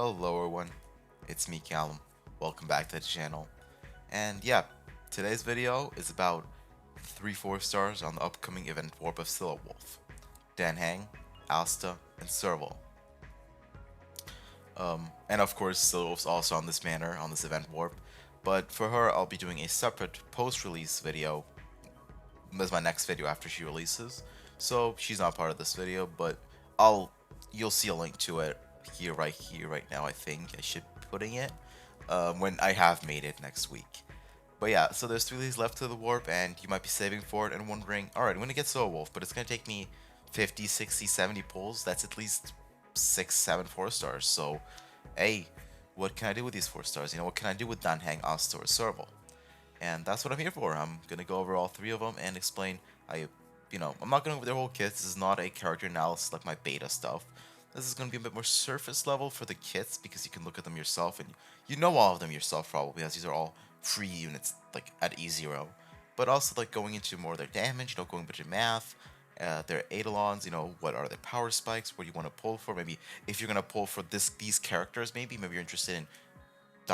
Hello everyone, it's me Callum. Welcome back to the channel. And yeah, today's video is about 3 4-stars on the upcoming event warp of Seele Heng, Asta, and Serval. And of course Seele also on this on this event warp. But for her I'll be doing a separate post-release video. This is my next video after she releases. So she's not part of this video, but you'll see a link to it right here, right now. I think I should be putting it when I have made it next week. But yeah, so there's 3 days left to the warp, and you might be saving for it and wondering, alright, I'm gonna get Soul Wolf, but it's gonna take me 50, 60, 70 pulls. That's at least 6, 7 4-stars. So, hey, what can I do with these 4-stars? You know, what can I do with Heng, Asta, or Serval? And that's what I'm here for. I'm gonna go over all 3 of them and explain. I'm not going over their whole kits. This is not a character analysis like my beta stuff. This is going to be a bit more surface level for the kits because you can look at them yourself and you know all of them yourself probably, as these are all free units like at E0. But also like going into more of their damage, going into math, their Eidolons, what are their power spikes, what do you want to pull for. Maybe if you're going to pull for these characters, maybe you're interested in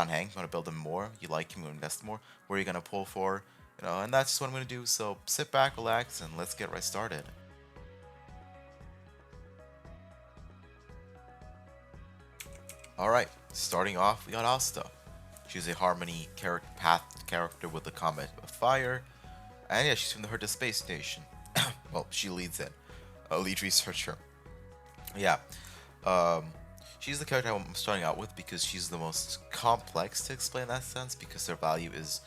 Heng, you want to build him more, you like him, you invest more, where are you going to pull for, and that's just what I'm going to do. So sit back, relax, and let's get right started. Alright, starting off, we got Asta. She's a Harmony path character with the Comet of Fire, and yeah, she's from the Herta Space Station. Well, she leads it, a lead researcher. Yeah, she's the character I'm starting out with because she's the most complex to explain in that sense, because her value is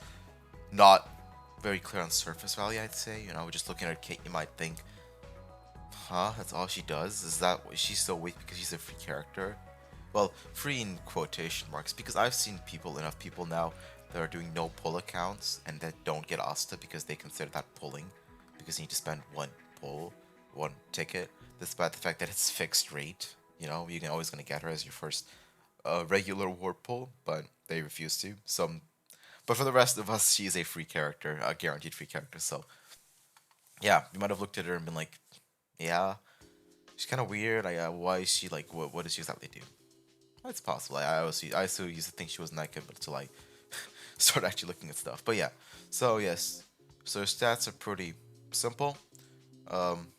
not very clear on surface value, I'd say. Just looking at her kit, you might think, huh, that's all she does? Is that why she's so weak because she's a free character? Well, free in quotation marks, because I've seen enough people now that are doing no pull accounts and that don't get Asta because they consider that pulling, because you need to spend one pull, one ticket, despite the fact that it's fixed rate. You're always going to get her as your first regular warp pull, but they refuse to. But for the rest of us, she's a free character, a guaranteed free character. So, yeah, you might have looked at her and been like, yeah, she's kind of weird. Why is she like, what does she exactly do? It's possible. I still used to think she wasn't that good until I start actually looking at stuff. But yeah, so yes, so her stats are pretty simple.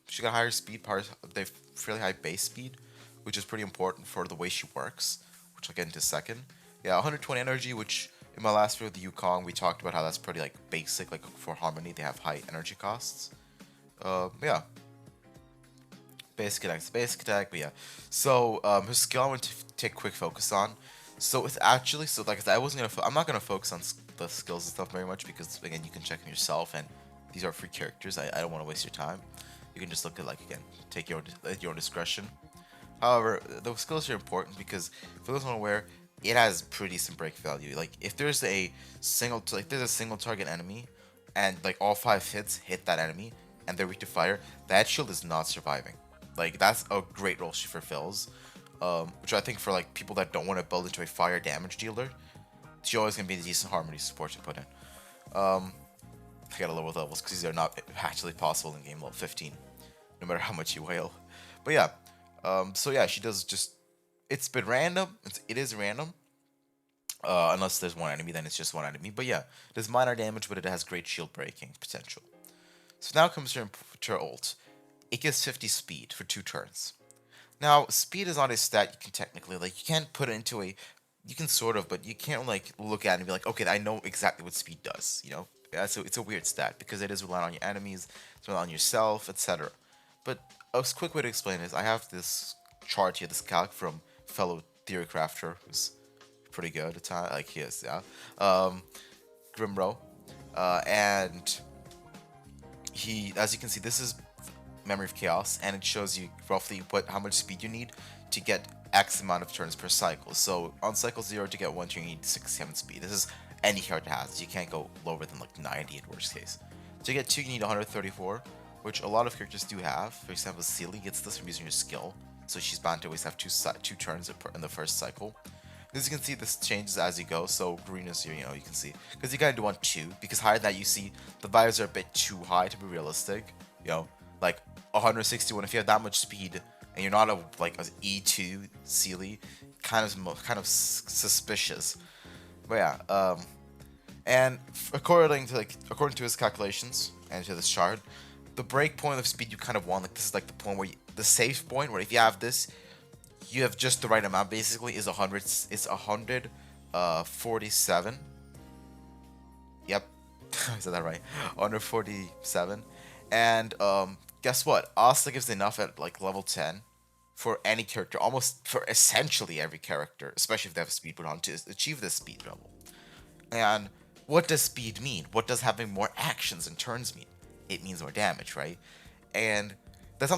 She got higher speed, they have fairly high base speed, which is pretty important for the way she works, which I'll get into a second. Yeah, 120 energy, which in my last video, the Yukong, we talked about how that's pretty like basic. Like for Harmony, they have high energy costs. Yeah. Basic attack, but yeah. So, her skill I want to take quick focus on. So it's actually, like I said, I'm not gonna focus on the skills and stuff very much because again, you can check them yourself, and these are free characters. I don't want to waste your time. You can just look at take your own discretion. However, the skills are important because for those unaware, it has pretty decent break value. Like if there's a single target enemy, and like all 5 hits hit that enemy, and they're weak to fire, that shield is not surviving. Like that's a great role she fulfills, which I think for like people that don't want to build into a fire damage dealer, she's always gonna be a decent Harmony support to put in. I gotta lower the levels because these are not actually possible in game level 15, no matter how much you wail. But yeah, so yeah, she does just. It's been random. It is random. Unless there's one enemy, then it's just one enemy. But yeah, it does minor damage, but it has great shield breaking potential. So now comes to her ult. It gives 50 speed for 2 turns. Now, speed is not a stat you can technically, you can't put it into you can sort of, but you can't, look at it and be like, okay, I know exactly what speed does, Yeah, so it's a weird stat, because it is reliant on your enemies, it's reliant on yourself, etc. But a quick way to explain is, I have this chart here, this calc from fellow theory crafter, who's pretty good at time, like he is, yeah, Grimro, and as you can see, this is Memory of Chaos, and it shows you roughly how much speed you need to get X amount of turns per cycle. So on cycle 0 to get 1 turn, you need 67 speed. This is any character has. You can't go lower than 90 in worst case. To get 2, you need 134, which a lot of characters do have. For example, Seele gets this from using her skill, so she's bound to always have 2 turns in the first cycle. As you can see, this changes as you go. So green is here, you can see, because you gotta want 2, because higher than that, you see the values are a bit too high to be realistic. Like 161. If you have that much speed and you're not a E2 Seele, kind of suspicious. But yeah, and according to his calculations and to this chart, the break point of speed you kind of want, like this is like the point where the safe point where if you have this, you have just the right amount. Basically, is 100. It's 147. Yep, I said that right. 147, and guess what? Asta gives enough at like level 10 for any character, almost for essentially every character, especially if they have a speed put on to achieve this speed level. And what does speed mean? What does having more actions and turns mean? It means more damage, right? And that's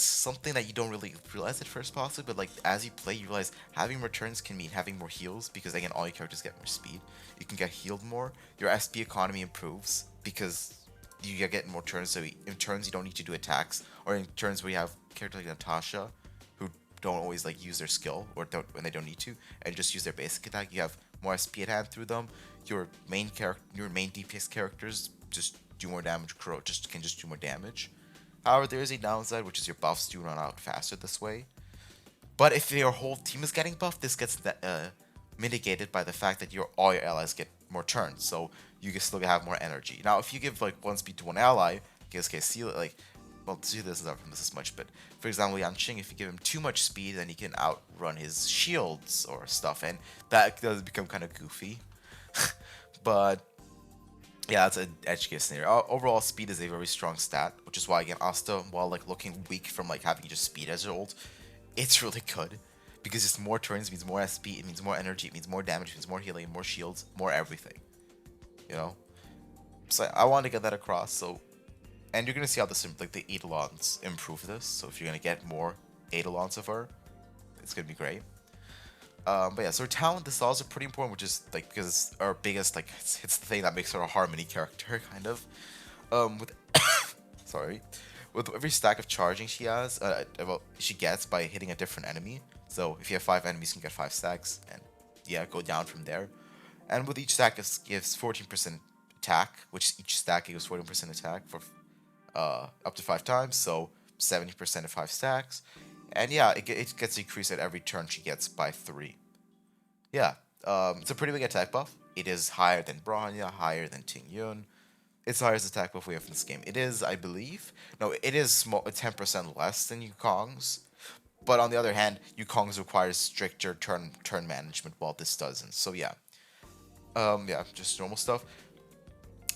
something that you don't really realize at first possibly, but like as you play you realize having more turns can mean having more heals, because again all your characters get more speed. You can get healed more. Your SP economy improves because you get more turns, so in turns you don't need to do attacks, or in turns where you have characters like Natasha who don't always like use their skill or don't when they don't need to and just use their basic attack, you have more SP at hand through them. Your main DPS characters just do more damage, can just do more damage. However, there is a downside, which is your buffs do run out faster this way. But if your whole team is getting buffed, this gets mitigated by the fact that all your allies get more turns, so you can still have more energy. Now, if you give like one speed to one ally, in this case, Seele, well, see this is not from this as much, but for example, Yanqing, if you give him too much speed, then he can outrun his shields or stuff, and that does become kind of goofy. But yeah, that's an edge case scenario. Overall, speed is a very strong stat, which is why again Asta, while like looking weak from like having just speed as her ult, it's really good because just more turns means more SP, it means more energy, it means more damage, it means more healing, more shields, more everything. You know, so I wanted to get that across. So, and you're gonna see how this like the Eidolons improve this. So if you're gonna get more Eidolons of her, it's gonna be great. But yeah, so her talent, this is also pretty important, which is like because our biggest like it's the thing that makes her a harmony character kind of. With sorry, with every stack of charging she has, well, she gets by hitting a different enemy. So if you have 5 enemies, you can get 5 stacks, and yeah, go down from there. And with each stack, it gives 14% attack, which each stack gives 14% attack for up to 5 times, so 70% of 5 stacks. And yeah, it gets increased at every turn she gets by 3. Yeah, it's a pretty big attack buff. It is higher than Bronya, higher than Ting Yun. It's the highest attack buff we have in this game. It is, I believe, no, it is 10% less than Yukong's. But on the other hand, Yukong's requires stricter turn management, while this doesn't. So yeah, yeah, just normal stuff.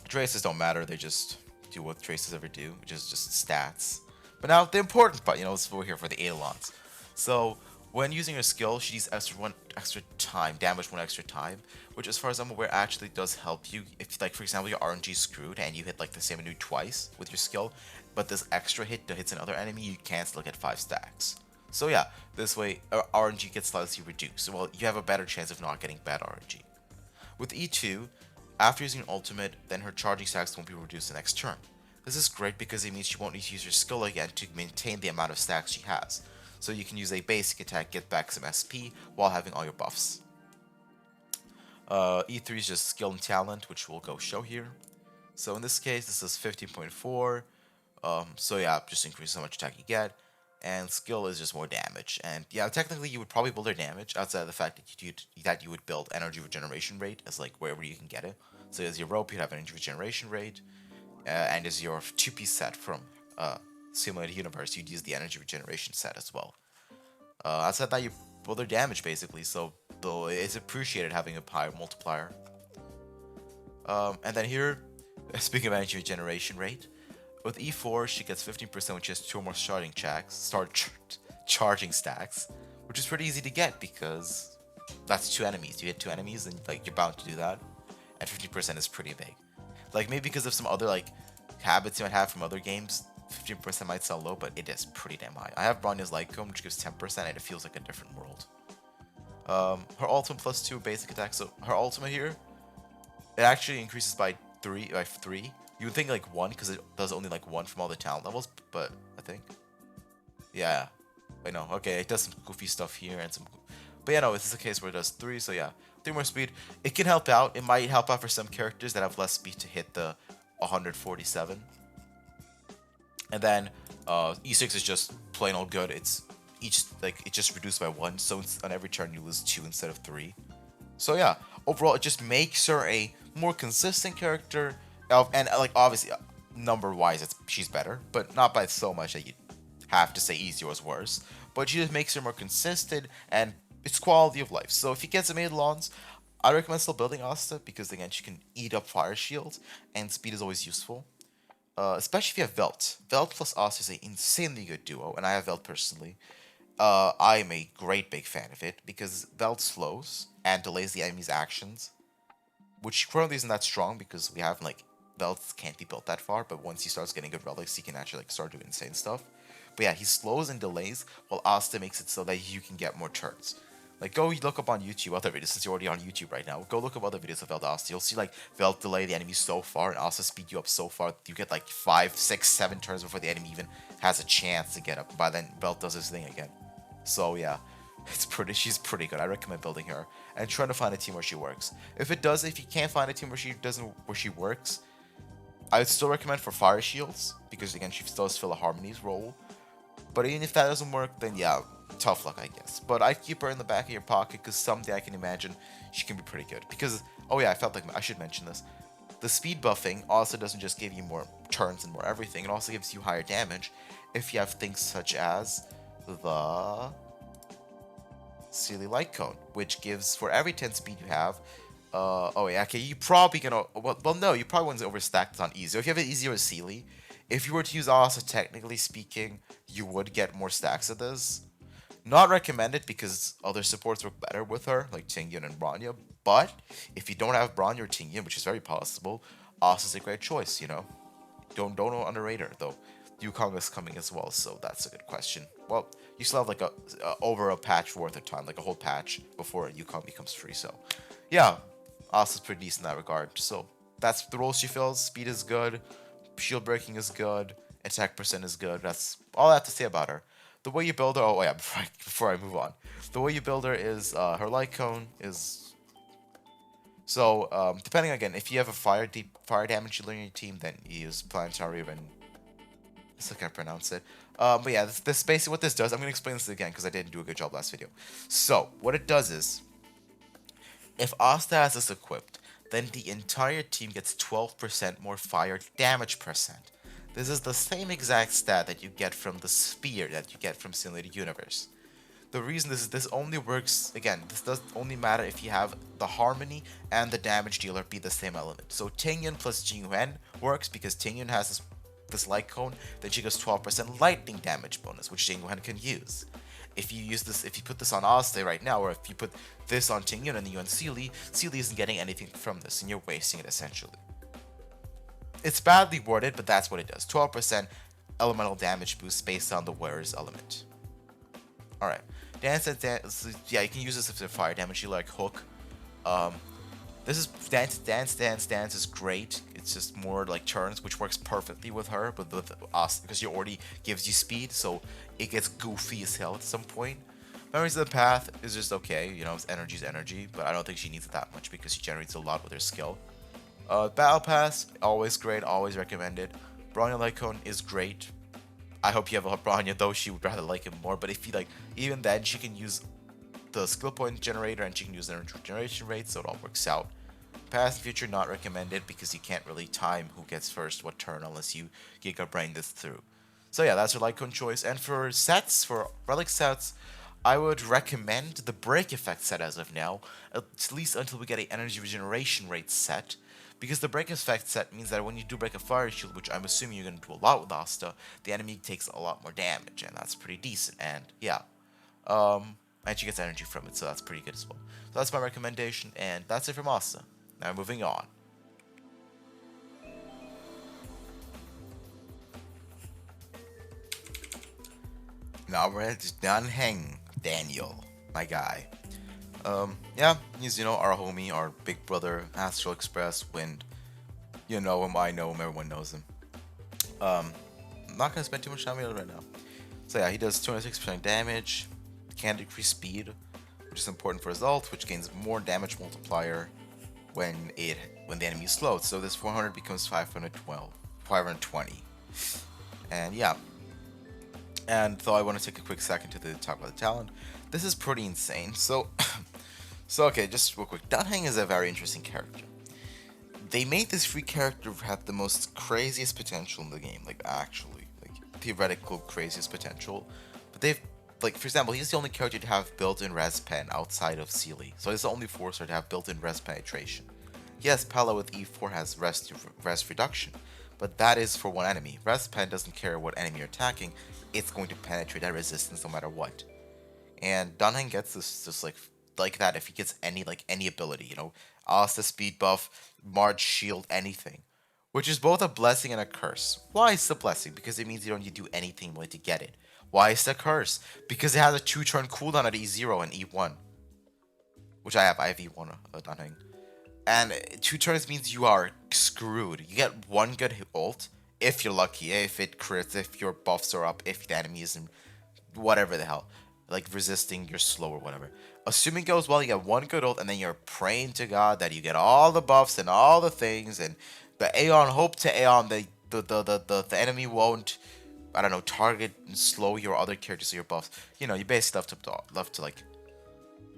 Traces don't matter. They just do what traces ever do, which is just stats. But now the important part, we're here for the Eidolons. So when using her skill, she needs extra time, damage 1 extra time, which as far as I'm aware actually does help you. If like for example your RNG is screwed and you hit like the same enemy twice with your skill, but this extra hit that hits another enemy, you can still get 5 stacks. So yeah, this way RNG gets slightly reduced. Well, you have a better chance of not getting bad RNG. With E2, after using an ultimate, then her charging stacks won't be reduced the next turn. This is great because it means she won't need to use her skill again to maintain the amount of stacks she has. So you can use a basic attack, get back some SP, while having all your buffs. E3 is just skill and talent, which we'll go show here. So in this case, this is 15.4. So yeah, just increase how much attack you get. And skill is just more damage. And yeah, technically you would probably build her damage outside of the fact that you would build energy regeneration rate as like wherever you can get it. So as your rope, you'd have energy regeneration rate. And as your 2-piece set from Simulated Universe, you'd use the energy regeneration set as well. Outside that, you build their damage basically, so though it's appreciated having a higher multiplier. And then here, speaking of energy regeneration rate, with E4 she gets 15%, which has 2 more charging stacks, which is pretty easy to get because that's 2 enemies. You hit 2 enemies, and like you're bound to do that, and 15% is pretty big. Like maybe because of some other like habits you might have from other games, 15% might sound low, but it is pretty damn high. I have Bronya's Lycomb, which gives 10%, and it feels like a different world. Her ultimate plus 2 basic attack. So her ultimate here, it actually increases by 3. You would think like 1 because it does only like 1 from all the talent levels, but I think, yeah, wait no, okay, it does some goofy stuff here and some, but yeah, no, this is a case where it does 3, so yeah, 3 more speed. It can help out. It might help out for some characters that have less speed to hit the 147. And then E6 is just plain old good. each, like, it just reduced by 1, so on every turn you lose 2 instead of 3. So yeah, overall it just makes her a more consistent character, and like obviously number wise she's better, but not by so much that you have to say easier was worse. But she just makes her more consistent, and it's quality of life. So if you get some Eidolons, I recommend still building Asta, because again she can eat up fire shield, and speed is always useful. Especially if you have Velt. Velt plus Asta is an insanely good duo, and I have Velt personally. I am a great big fan of it, because Velt slows and delays the enemy's actions, which currently isn't that strong because we have, like, Velt can't be built that far, but once he starts getting good relics, he can actually, like, start doing insane stuff. But yeah, he slows and delays, while Asta makes it so that you can get more turns. Like, go look up on YouTube other videos, since you're already on YouTube right now. Go look up other videos of Velt Asta. You'll see, like, Velt delay the enemy so far, and Asta speed you up so far, you get, like, 5, 6, 7 turns before the enemy even has a chance to get up. By then, Velt does his thing again. So, yeah. She's pretty good. I recommend building her and trying to find a team where she works. If you can't find a team where she works, I would still recommend for Fire Shields, because again she does fill a Harmony's role. But even if that doesn't work, then yeah, tough luck, I guess. But I'd keep her in the back of your pocket, because someday I can imagine she can be pretty good. Because, oh yeah, I felt like I should mention this. The speed buffing also doesn't just give you more turns and more everything, it also gives you higher damage if you have things such as the Seele Light Cone, which gives, for every 10 speed you have, oh yeah, okay, you probably gonna, well no, you probably want to overstack this on easy. If you have it easier with Seele, if you were to use Asta, technically speaking, you would get more stacks of this. Not recommended, because other supports work better with her, like Tingyun and Bronya, but if you don't have Bronya or Tingyun, which is very possible, Asta's a great choice, you know? Don't underrate her, though. Yukong is coming as well, so that's a good question. Well, you still have like over a patch worth of time, like a whole patch before Yukong becomes free, so yeah, Asta's pretty decent in that regard. So that's the role she fills. Speed is good, shield breaking is good, attack percent is good. That's all I have to say about her. The way you build her, oh yeah, before I move on, the way you build her is her light cone is. So depending again, if you have a fire damage healer in your team, then you use planetary and I still can't pronounce it. But yeah, this basically what this does. I'm gonna explain this again because I didn't do a good job last video. So what it does is, if Asta has this equipped, then the entire team gets 12% more fire damage percent. This is the same exact stat that you get from the spear that you get from Simulated Universe. The reason this only works, again, this does only matter if you have the Harmony and the damage dealer be the same element. So Tingyun plus Jingyuan works because Tingyun has this light cone, then she gets 12% lightning damage bonus, which Jingyuan can use. If you put this on Asta right now, or if you put this on Tingyun and you on Seele isn't getting anything from this, and you're wasting it essentially. It's badly worded, but that's what it does. 12% elemental damage boost based on the wearer's element. Alright. Dance, yeah, you can use this if it's fire damage. You like Hook. This is dance is great. It's just more like turns, which works perfectly with her, but with us because she already gives you speed, so it gets goofy as hell at some point. Memories of the Path is just okay, you know, energy's energy, but I don't think she needs it that much because she generates a lot with her skill. Battle Pass, always great, always recommended. Bronya Lycone is great. I hope you have a Bronya, though she would rather like him more, but if you like, even then she can use the skill point generator and she can use the energy generation rate, so it all works out. Past and future not recommended because you can't really time who gets first what turn unless you Giga Brain this through. So yeah, that's your Lycone choice. And for sets, for relic sets, I would recommend the Break Effect set as of now, at least until we get an energy regeneration rate set. Because the Break Effect set means that when you do break a fire shield, which I'm assuming you're going to do a lot with Asta, the enemy takes a lot more damage, and that's pretty decent. And yeah, and she gets energy from it, so that's pretty good as well. So that's my recommendation, and that's it from Asta. Now moving on. Now we're at Heng, Daniel, my guy. Yeah, he's, you know, our homie, our big brother, Astral Express, Wind. You know him, I know him, everyone knows him. I'm not gonna spend too much time on it right now. So yeah, he does 206% damage, can decrease speed, which is important for his ult, which gains more damage multiplier when the enemy is slowed. So this 400 becomes 520. And yeah. And though I want to take a quick second to talk about the talent, this is pretty insane. So okay, just real quick. Heng is a very interesting character. They made this free character have the most craziest potential in the game, like actually, like theoretical craziest potential. But they've, like for example, he's the only character to have built-in res pen outside of Seele, so he's the only forcer to have built-in res penetration. Yes, Pella with E4 has res reduction, but that is for one enemy. Res pen doesn't care what enemy you're attacking; it's going to penetrate that resistance no matter what. And Dunhang gets this just like that if he gets any ability, Asta speed buff, March shield, anything. Which is both a blessing and a curse. Why is it a blessing? Because it means you don't need to do anything really to get it. Why is it a curse? Because it has a 2-turn cooldown at E0 and E1. Which I have E1 Dunhang. And 2 turns means you are screwed. You get one good ult, if you're lucky, if it crits, if your buffs are up, if the enemy isn't whatever the hell, like resisting your slow or whatever. Assuming it goes well, you get one good ult, and then you're praying to God that you get all the buffs and all the things, and the Aeon, hope to Aeon, the enemy won't, I don't know, target and slow your other characters or your buffs. You basically love to like,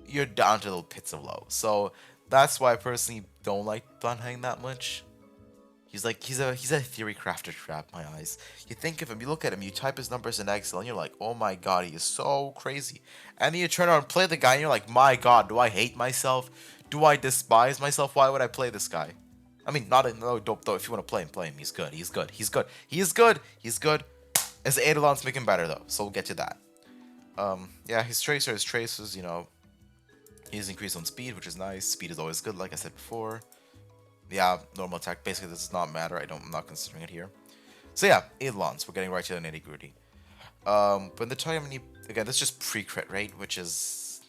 you're down to little pits of low. So that's why I personally don't like Dunhang that much. He's a theory crafter trap, my eyes. You think of him, you look at him, you type his numbers in Excel, and you're like, oh my god, he is so crazy. And then you turn around and play the guy, and you're like, my god, do I hate myself? Do I despise myself? Why would I play this guy? I mean, not no dope though. If you want to play him. He's good. He's good. He's good. He's good. He's good. His Eidolons make him better though, so we'll get to that. Yeah, his tracer is traces. He's increased on speed, which is nice. Speed is always good, like I said before. Yeah, normal attack. Basically, this does not matter. I'm not considering it here. So yeah, Eidolons. We're getting right to the nitty gritty. But in the time, again, this is just pre-crit rate, which is,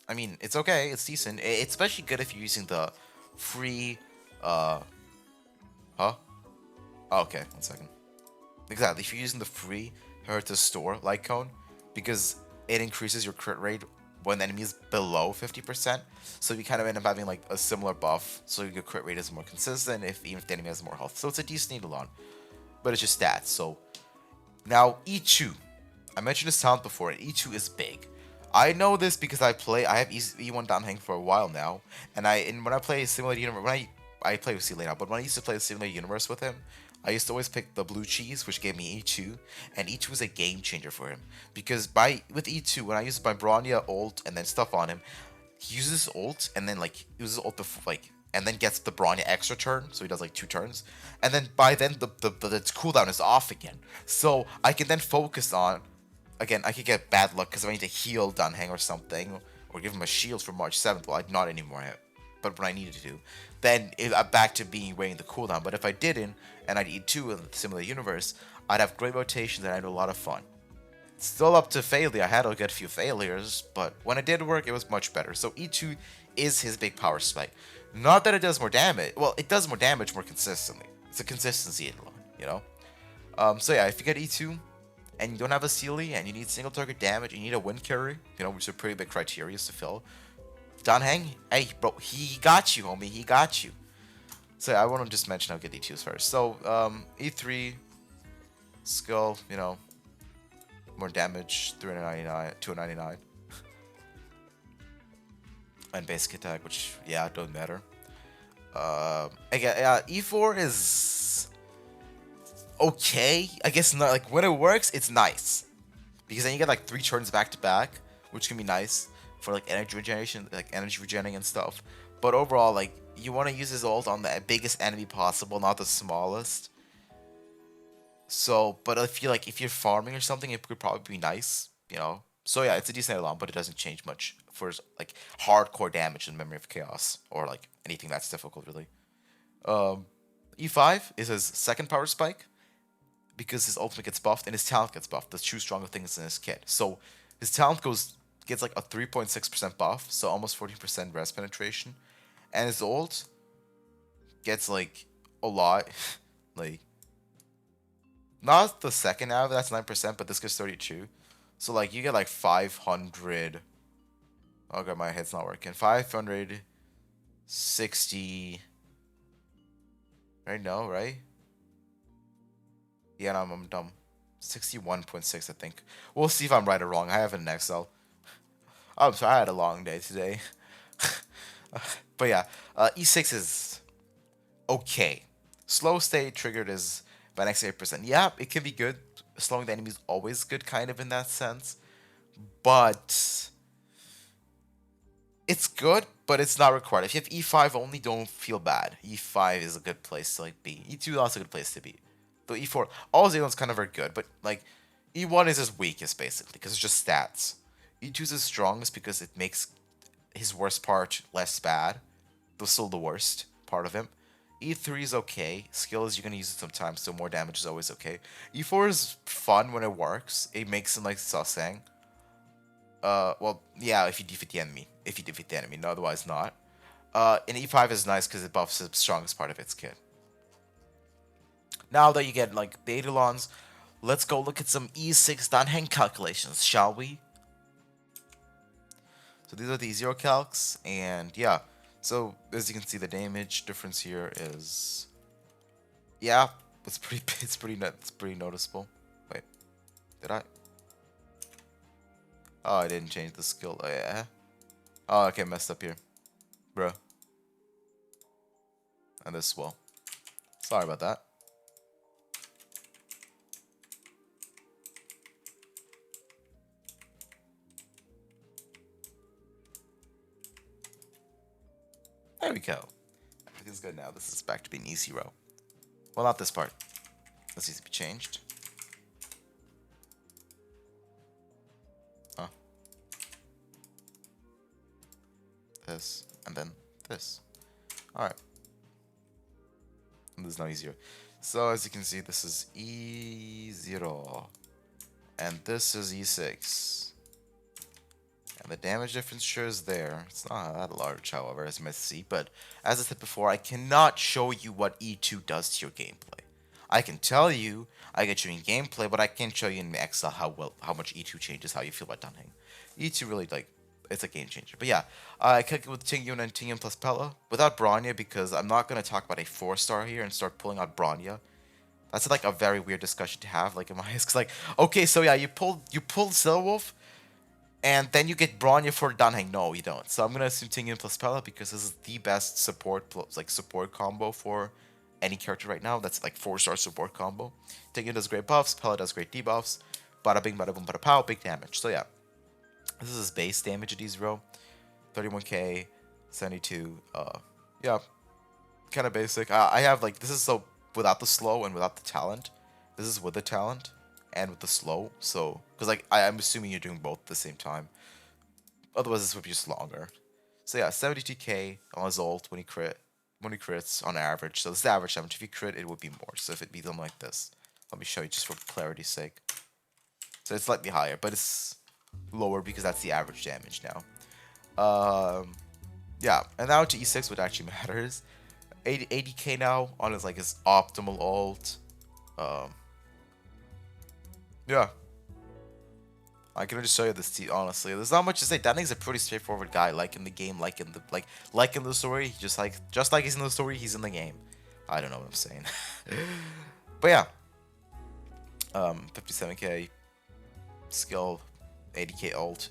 I mean, it's okay. It's decent. It's especially good if you're using the free, huh? Oh, okay, 1 second. Exactly. If you're using the free her to store light cone, because it increases your crit rate when the enemy is below 50%, so you kind of end up having like a similar buff, so your crit rate is more consistent even if the enemy has more health. So it's a decent Eidolon, but it's just stats. So now E2, I mentioned this talent before, and E2 is big. I know this because I have E1 Danheng for a while now, and when I play Simulated Universe, I play with Seele now, but when I used to play Simulated Universe with him, I used to always pick the blue cheese, which gave me E2, and E2 was a game changer for him. Because with E2, when I use my Bronya ult and then stuff on him, he uses ult and then uses ult and then gets the Bronya extra turn, so he does like 2 turns, and then by then the cooldown is off again. So I can then focus on, again, I could get bad luck because if I need to heal Dunhang or something, or give him a shield for March 7th, well, not anymore. But when I needed to, then I'm back to waiting the cooldown. But if I didn't, and I'd E2 in the similar universe, I'd have great rotations and I'd have a lot of fun. Still up to failure. I had to get a few failures, but when it did work, it was much better. So E2 is his big power spike. Not that it does more damage. Well, it does more damage more consistently. It's a consistency Eidolon, So yeah, if you get E2 and you don't have a Seele and you need single target damage, you need a win carry, which are pretty big criteria to fill. Heng, hey bro, he got you, homie. He got you. So I want to just mention I'll get E2s first. So E3 skill, more damage, 399, 299, and basic attack, which don't matter. Again, E4 is okay. I guess not. Like when it works, it's nice because then you get like 3 turns back to back, which can be nice for like energy regeneration, like energy regenerating and stuff. But overall, like you want to use his ult on the biggest enemy possible, not the smallest. So, but if you're farming or something, it could probably be nice, So yeah, it's a decent Eidolon, but it doesn't change much for like hardcore damage in Memory of Chaos or like anything that's difficult really. E5 is his second power spike because his ultimate gets buffed and his talent gets buffed. The two stronger things in his kit. So his talent gets like a 3.6% buff, so almost 14% res penetration, and his ult gets like a lot, like not the second out of that's 9%, but this gets 32. So like you get like 500. Oh god, my head's not working. 560. Right now, right? Yeah, no, I'm dumb. 61.6, I think. We'll see if I'm right or wrong. I have it in Excel. Oh, I'm sorry, I had a long day today. But yeah, E6 is okay. Slow state triggered is by next 8%. Yeah, it can be good. Slowing the enemy is always good, kind of in that sense. But it's good, but it's not required. If you have E5 only, don't feel bad. E5 is a good place to like be. E2 is also a good place to be. Though E4, all the other ones kind of are good, but like E1 is his weakest basically because it's just stats. E2 is his strongest because it makes his worst part less bad, though still the worst part of him. E3 is okay. Skill is you're gonna use it sometimes, so more damage is always okay. E4 is fun when it works. It makes him like Sasang. Well, yeah, if you defeat the enemy. If you defeat the enemy, no, otherwise not. And E5 is nice because it buffs the strongest part of its kit. Now that you get like the Eidolons, let's go look at some E6 Heng calculations, shall we? So these are the zero calcs, and yeah. So as you can see, the damage difference here is, yeah, it's pretty noticeable. Wait, did I? Oh, I didn't change the skill. Oh, yeah. Oh, okay, messed up here, bro. And this well. Sorry about that. There we go. Everything's good now. This is back to being easy row. Well, not this part. This needs to be changed. Huh. This. And then this. Alright. This is now easier. So, as you can see, this is E0. And this is E6. And the damage difference sure is there. It's not that large, however, as you might see. But as I said before, I cannot show you what E2 does to your gameplay. I can tell you, I get you in gameplay, but I can't show you in Excel how much E2 changes, how you feel about Dunheng. E2 really, like, it's a game changer. But yeah, I kick it with Tingyun and Tingyun plus Pella without Bronya because I'm not going to talk about a 4-star here and start pulling out Bronya. That's like a very weird discussion to have, like in my eyes. Cause like, okay, so yeah, you pulled Silverwolf, and then you get Bronya for Dunheng. No, you don't. So I'm gonna assume Tingyun plus Pella because this is the best support combo for any character right now. That's like 4-star support combo. Tingyun does great buffs, Pella does great debuffs. Bada bing, bada boom, bada pow, big damage. So yeah, this is his base damage at E0, 31k, 72. Yeah, kind of basic. I have like this is so without the slow and without the talent. This is with the talent and with the slow. So because like I'm assuming you're doing both at the same time. Otherwise, this would be just longer. So yeah, 72k on his ult when he crits on average. So this is the average damage. If you crit, it would be more. So if it be something like this, let me show you just for clarity's sake. So it's slightly higher, but it's lower because that's the average damage now. Yeah, and now to E6, what actually matters. 80k now on his like his optimal ult. Yeah. I can just show you this honestly. There's not much to say. Danny's a pretty straightforward guy, like in the game, like in the story. Just like he's in the story, he's in the game. I don't know what I'm saying. But yeah. 57k skill, 80k ult.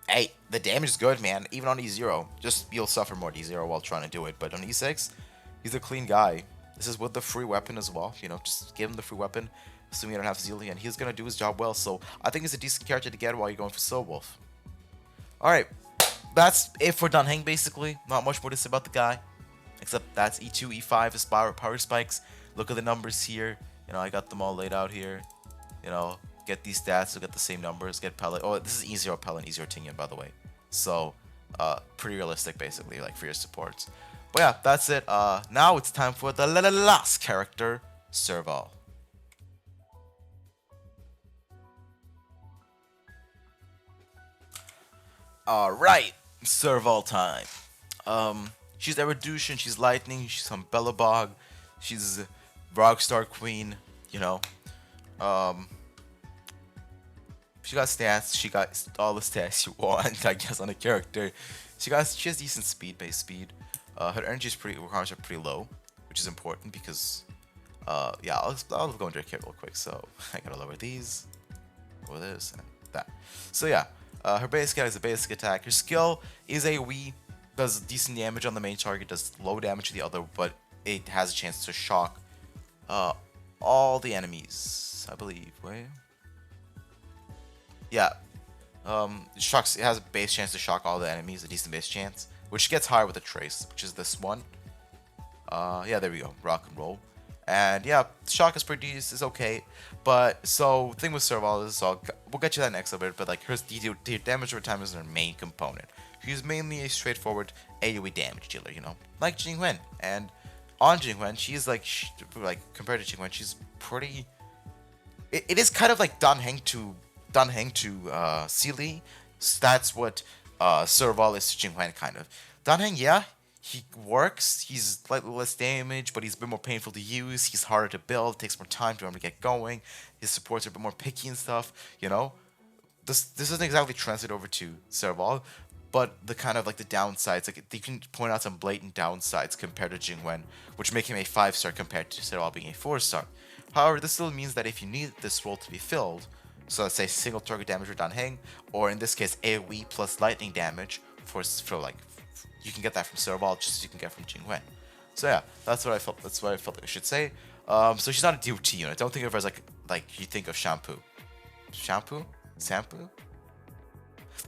Hey, the damage is good, man. Even on E0, just you'll suffer more at E0 while trying to do it. But on E6, he's a clean guy. This is with the free weapon as well. You know, just give him the free weapon. Assuming you don't have Zelia, and he's gonna do his job well. So I think he's a decent character to get while you're going for Silverwolf. All right, that's it for Dunheng. Basically, not much more to say about the guy, except that's E2, E5 is power spikes. Look at the numbers here. You know, I got them all laid out here. You know, get these stats to get the same numbers. Get Pella. Oh, this is E0 Pella and E0 Tingyun, by the way. So, pretty realistic, basically, like for your supports. But yeah, that's it. Now it's time for the last character, Serval. Alright, Serval time. She's Erudition, she's Lightning, she's some Bellabog, she's Rockstar Queen, you know. She got stats, she got all the stats you want, I guess, on a character. She has decent speed, base speed. Her energy is requirements are pretty low, which is important because Yeah, I'll go into a kit real quick. So I gotta lower these, lower this, and that. So yeah, her base attack is a basic attack. Her skill is AoE, does decent damage on the main target, does low damage to the other, but it has a chance to shock uh, all the enemies, I believe. Wait. Yeah. Shocks. It has a base chance to shock all the enemies, a decent base chance, which gets higher with a trace, which is this one. Yeah, there we go. Rock and roll. And yeah, shock is pretty decent, is okay. But so thing with Serval is we'll get to that next a bit, but like her damage over time is her main component. She's mainly a straightforward AoE damage dealer, you know, like Jingwen. And on Jingwen, she's like compared to Jingwen, she's pretty. It is kind of like Heng to Seele. So that's what Serval is to Jingwen kind of. Heng, yeah, he works. He's slightly less damage, but he's a bit more painful to use. He's harder to build. Takes more time for him to get going. His supports are a bit more picky and stuff. You know, this doesn't exactly translate over to Serval, but the kind of like the downsides, like you can point out some blatant downsides compared to Jingwen, which make him a 5-star compared to Serval being a 4-star. However, this still means that if you need this role to be filled, so let's say single target damage for Heng, or in this case AoE plus lightning damage for like you can get that from Serval just as you can get from Jingwen. So yeah, that's what I felt. That's what I felt like I should say. So she's not a DOT unit. Don't think of her as like you think of shampoo. Shampoo? Shampoo?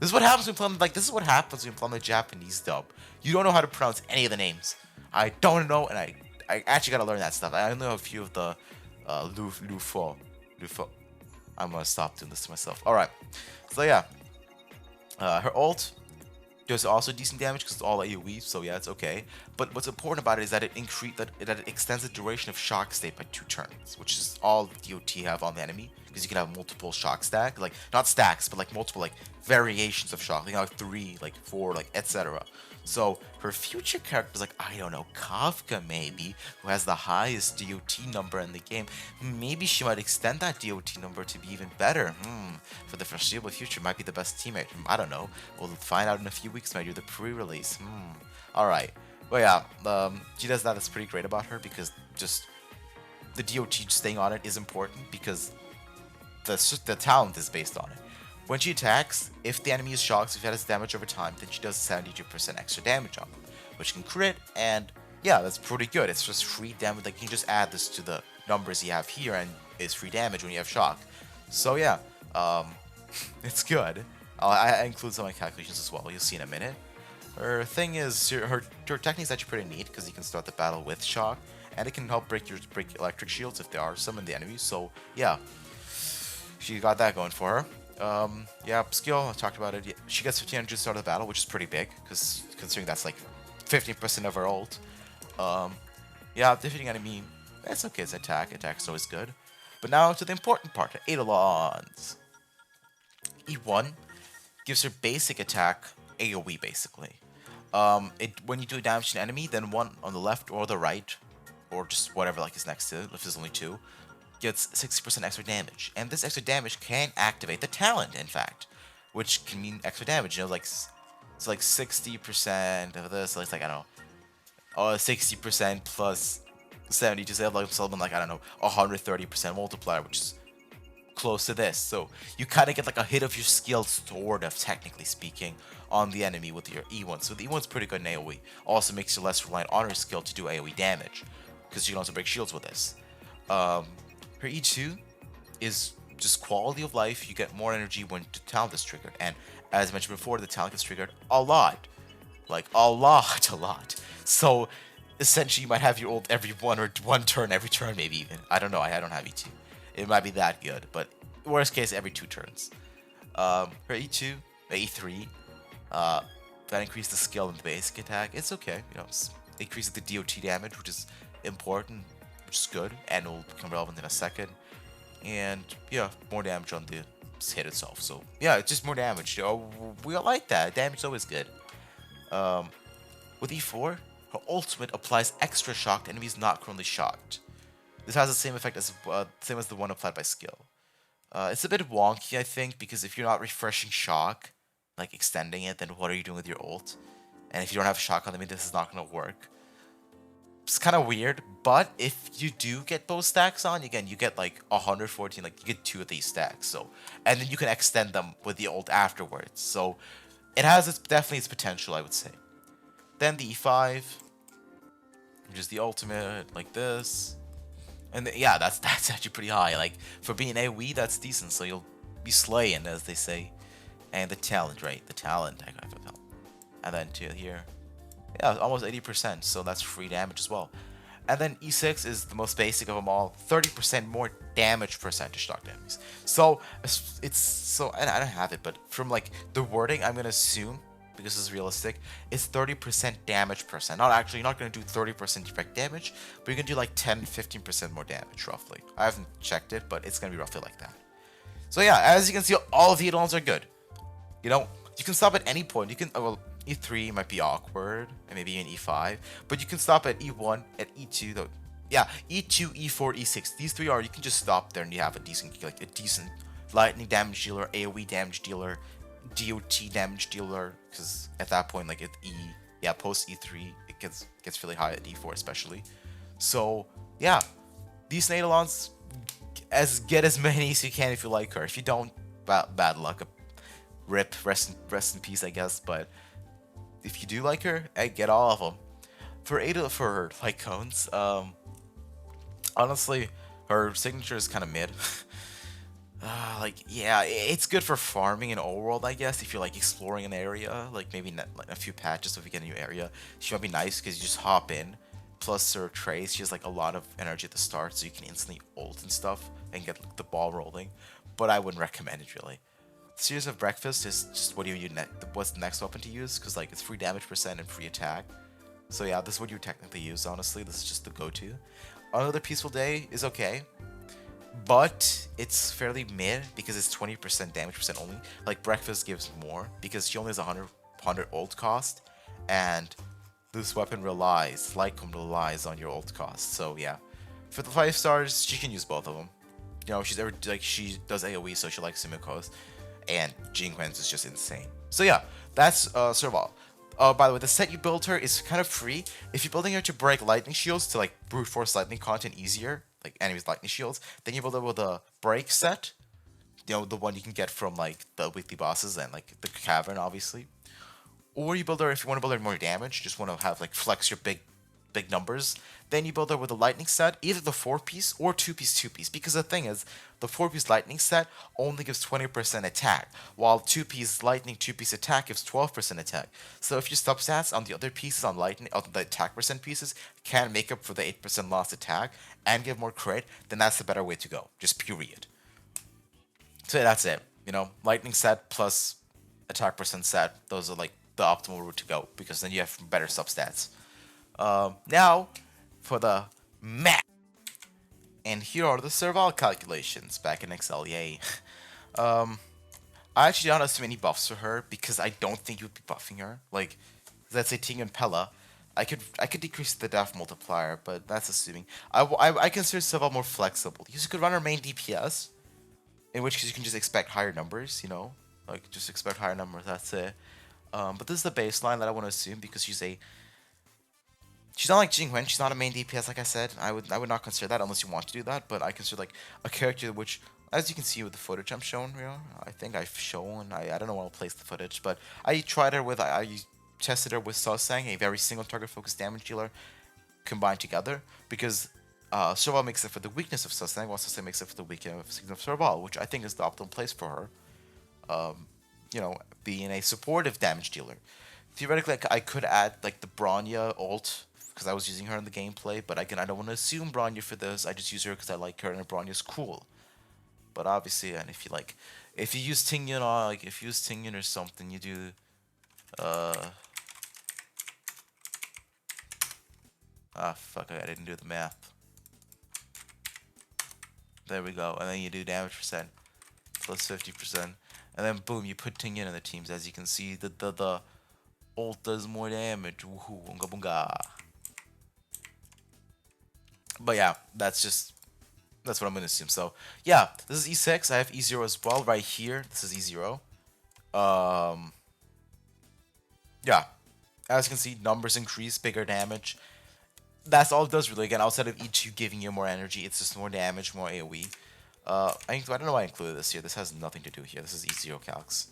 This is what happens when you play this is what happens when you play the Japanese dub. You don't know how to pronounce any of the names. I don't know, and I actually gotta learn that stuff. I know a few of the Lufo. I'm gonna stop doing this to myself. All right. So yeah, her ult does also decent damage because it's all AoE, so yeah, it's okay. But what's important about it is that it it extends the duration of shock state by 2 turns, which is all DOT have on the enemy, because you can have multiple shock stack, like not stacks, but like multiple like variations of shock, like 3, like 4, like etc. So her future characters, like I don't know, Kafka maybe, who has the highest DOT number in the game, maybe she might extend that DOT number to be even better. For the foreseeable future, might be the best teammate. I don't know. We'll find out in a few weeks when I do the pre-release. All right. Well, yeah. She does that. That's pretty great about her because just the DOT staying on it is important because the talent is based on it. When she attacks, if the enemy is shocked, if it has damage over time, then she does 72% extra damage on them, which can crit, and yeah, that's pretty good. It's just free damage. Like, you can just add this to the numbers you have here, and it's free damage when you have shock. So yeah, it's good. I include some of my calculations as well. You'll see in a minute. Her thing is, her technique is actually pretty neat because you can start the battle with shock, and it can help break electric shields if there are some in the enemy. So yeah, she got that going for her. Yeah, skill, I talked about it. Yeah, she gets 1500 start of the battle, which is pretty big, because considering that's like 15% of her ult. Yeah, defeating enemy, that's okay as attack. Attack's always good. But now to the important part, Eidolons. E1 gives her basic attack AoE, basically. When you do damage to an enemy, then one on the left or the right, or just whatever like is next to it, if there's only 2, gets 60% extra damage, and this extra damage can activate the talent, in fact, which can mean extra damage. You know, like it's like 60% of this. So it's like I don't know, 60% plus 70 to say like something like I don't know, 130% multiplier, which is close to this. So you kind of get like a hit of your skill, sort of technically speaking, on the enemy with your E1. So the E1's pretty good in AoE. Also makes you less reliant on her skill to do AoE damage, because you can also break shields with this. Her E2 is just quality of life. You get more energy when the talent is triggered. And as I mentioned before, the talent gets triggered a lot. Like, a lot. So, essentially, you might have your ult every one turn, every turn, maybe even. I don't know, I don't have E2. It might be that good, but worst case, every 2 turns. Her E2, E3, that increases the skill and the basic attack. It's okay, you know, increases the DOT damage, which is important, which is good, and will become relevant in a second. And yeah, more damage on the hit itself. So yeah, it's just more damage. Oh, we all like that. Damage is always good. With E4, her ultimate applies extra shock to enemies not currently shocked. This has the same effect as same as the one applied by skill. It's a bit wonky, I think, because if you're not refreshing shock, like extending it, then what are you doing with your ult? And if you don't have shock on enemy, this is not going to work. it's kind of weird, but if you do get those stacks on, again, you get like 114, like you get 2 of these stacks. So, and then you can extend them with the ult afterwards. So, it has definitely its potential, I would say. Then the E5, which is the ultimate, like this. And yeah, that's actually pretty high. Like for being AoE, that's decent. So you'll be slaying, as they say. And the talent, right? The talent. And then to here, yeah, almost 80%. So that's free damage as well. And then E6 is the most basic of them all. 30% more damage percentage stock enemies. So it's so, and I don't have it, but from like the wording, I'm gonna assume, because it's realistic, it's 30% damage percent. Not actually, you're not gonna do 30% direct damage, but you're gonna do like 10-15% more damage roughly. I haven't checked it, but it's gonna be roughly like that. So yeah, as you can see, all of the add-ons are good. You know, you can stop at any point. You can, well, E3 might be awkward, and maybe even E5, but you can stop at E1, at E2, though. Yeah, E2, E4, E6. These three are, you can just stop there and you have a decent, like a decent lightning damage dealer, AoE damage dealer, DOT damage dealer, because at that point, like at yeah, post E3, it gets really high at E4 especially. So yeah, these Nadalons, get as many as you can if you like her. If you don't, bad luck. Rip, rest in peace, I guess. But if you do like her, get all of them. For her like cones, honestly, her signature is kind of mid. Like, yeah, it's good for farming in old world, I guess. If you're like exploring an area, like maybe like a few patches, so if you get a new area, she might be nice because you just hop in. Plus her trace, she has like a lot of energy at the start, so you can instantly ult and stuff and get like, the ball rolling. But I wouldn't recommend it really. Series of Breakfast is just what what's the next weapon to use, because like it's free damage percent and free attack. So yeah, this is what you technically use. Honestly, this is just the go-to. Another Peaceful Day is okay, but it's fairly mid because it's 20% damage percent only. Like Breakfast gives more because she only has 100 ult cost, and this weapon relies on your ult cost. So yeah, for the 5 stars, she can use both of them. You know, she does AoE, so she likes Simikos, and Jingwen's is just insane. So yeah, that's Serval. By the way, the set you build her is kind of free. If you're building her to break lightning shields to like brute force lightning content easier, like enemies lightning shields, then you build her with a break set. You know, the one you can get from like the weekly bosses and like the cavern, obviously. Or you build her if you want to build her more damage, just want to have like flex your big numbers, then you build her with a lightning set, either the 4-piece or 2-piece. Because the thing is, the 4-piece lightning set only gives 20% attack, while 2-piece lightning 2-piece attack gives 12% attack. So if your substats on the other pieces on lightning, on the attack percent pieces, can make up for the 8% lost attack and give more crit, then that's the better way to go. Just period. So that's it. You know, lightning set plus attack percent set, those are like the optimal route to go, because then you have better substats. Now, for the math. And here are the Serval calculations back in Excel, yay. I actually don't assume any buffs for her, because I don't think you'd be buffing her. Like, let's say Ting and Pella, I could decrease the death multiplier, but that's assuming. I consider Serval more flexible. You could run her main DPS, in which case you can just expect higher numbers, you know? Like, just expect higher numbers, that's it. But this is the baseline that I want to assume, because she's not like Jingwen. She's not a main DPS, like I said. I would not consider that unless you want to do that. But I consider like a character which, as you can see with the footage I'm showing, you know, I think I've shown. I don't know where I'll place the footage, but I tried her with. I tested her with Sosang, a very single target focused damage dealer, combined together, because Serval makes it for the weakness of Sosang, while Sosang makes it for the weakness of Serval, which I think is the optimal place for her. You know, being a supportive damage dealer. Theoretically, I could add like the Bronya ult, because I was using her in the gameplay, but again, I don't want to assume Bronya for this. I just use her because I like her, and Bronya's cool. But obviously, and if you use Tingyan, or like if you use Tingyan or something, you do, fuck, I didn't do the math. There we go, and then you do damage percent plus 50%, and then boom, you put Tingyan in the teams. As you can see, the ult does more damage. Woohoo, bunga bunga. But yeah, that's what I'm gonna assume. So yeah, this is E6. I have E0 as well right here. This is E0. Yeah, as you can see, numbers increase, bigger damage. that's all it does really. Again, outside of E2 giving you more energy, it's just more damage, more AoE. I don't know why I included this here. This has nothing to do here. This is E0 calcs.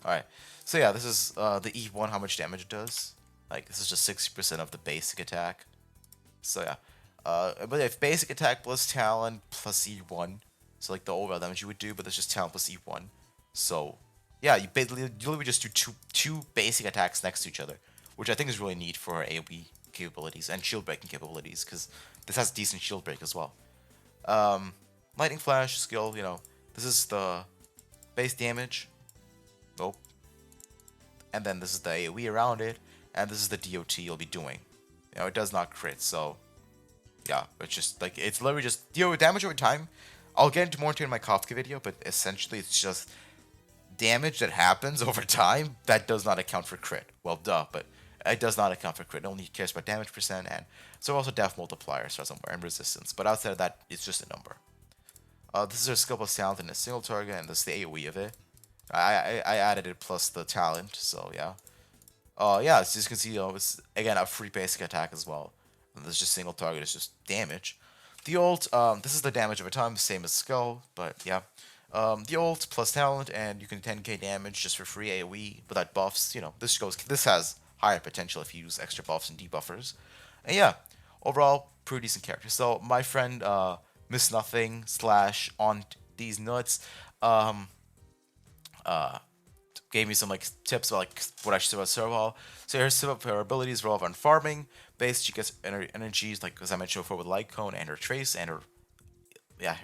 Alright, so yeah, this is the E1, how much damage it does. Like, this is just 60% of the basic attack. So yeah. But if basic attack plus talent plus E1, so like the overall damage you would do, but that's just talent plus E1. So yeah, you literally just do two basic attacks next to each other, which I think is really neat for AoE capabilities and shield breaking capabilities, because this has decent shield break as well. Lightning flash skill, this is the base damage. Nope. And then this is the AoE around it, and this is the DOT you'll be doing. It does not crit, so yeah, it's just like it's literally just damage over time. I'll get into more into it in my Kafka video, but essentially it's just damage that happens over time that does not account for crit. Well, duh, but it does not account for crit. It only cares about damage percent, and so also def multiplier starts somewhere and resistance. But outside of that, it's just a number. This is our skill plus talent in a single target, and this is the AoE of it. I added it plus the talent, so yeah. Yeah, as you can see, it's again a free basic attack as well. And this is just single target, it's just damage. The ult, this is the damage over time, same as skill, but yeah. The ult plus talent, and you can 10k damage just for free AoE without buffs. This has higher potential if you use extra buffs and debuffers. And yeah, overall, pretty decent character. So my friend, Miss Nothing / on these nuts, gave me some tips about what I should do about Serval. So her abilities revolve on farming. Base, she gets energies as I mentioned before with Light Cone and her Trace and her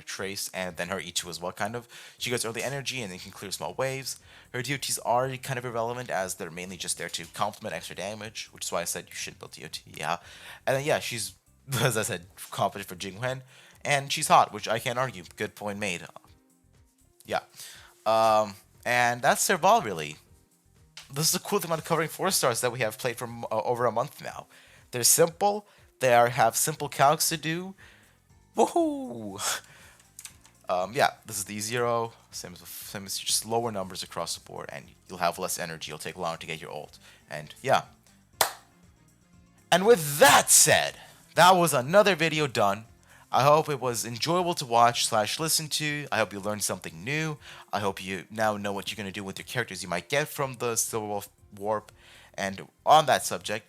Trace, and then her E2 as well, kind of. She gets early energy and then can clear small waves. Her DOTs are kind of irrelevant as they're mainly just there to complement extra damage, which is why I said you should build DOT, yeah. And then yeah, she's, as I said, competent for Jingwen, and she's hot, which I can't argue. Good point made. Yeah. And that's Serval, really. This is a cool thing about covering 4 stars that we have played for over a month now. They're simple. They have simple calcs to do. Woohoo! Yeah, this is the E0. Same as just lower numbers across the board, and you'll have less energy. It'll take longer to get your ult. And yeah. And with that said, that was another video done. I hope it was enjoyable to watch / listen to. I hope you learned something new. I hope you now know what you're going to do with your characters you might get from the Silverwolf Warp. And on that subject,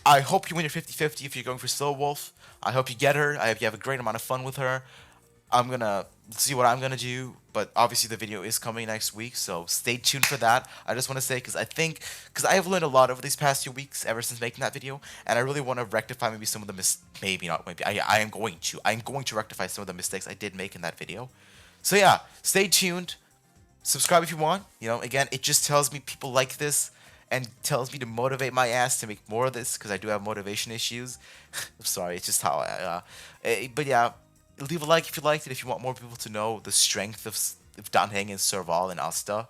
I hope you win your 50-50 if you're going for Silverwolf. I hope you get her. I hope you have a great amount of fun with her. I'm going to see what I'm going to do, but obviously the video is coming next week, so stay tuned for that. I just want to say, because I have learned a lot over these past few weeks ever since making that video, and I really want to rectify maybe some of the I'm going to rectify some of the mistakes I did make in that video. So yeah, stay tuned. Subscribe if you want. Again, it just tells me people like this and tells me to motivate my ass to make more of this, because I do have motivation issues. I'm sorry, it's just how but yeah, leave a like if you liked it, if you want more people to know the strength of Heng and Serval and Asta.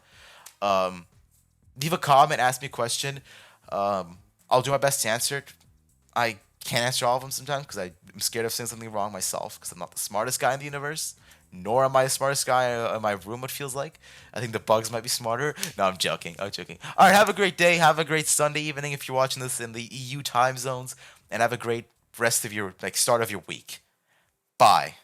Leave a comment, ask me a question. I'll do my best to answer it. I can't answer all of them sometimes because I'm scared of saying something wrong myself, because I'm not the smartest guy in the universe. Nor am I the smartest guy in my room, it feels like. I think the bugs might be smarter. No, I'm joking. Alright, have a great day. Have a great Sunday evening if you're watching this in the EU time zones. And have a great rest of your, start of your week. Bye.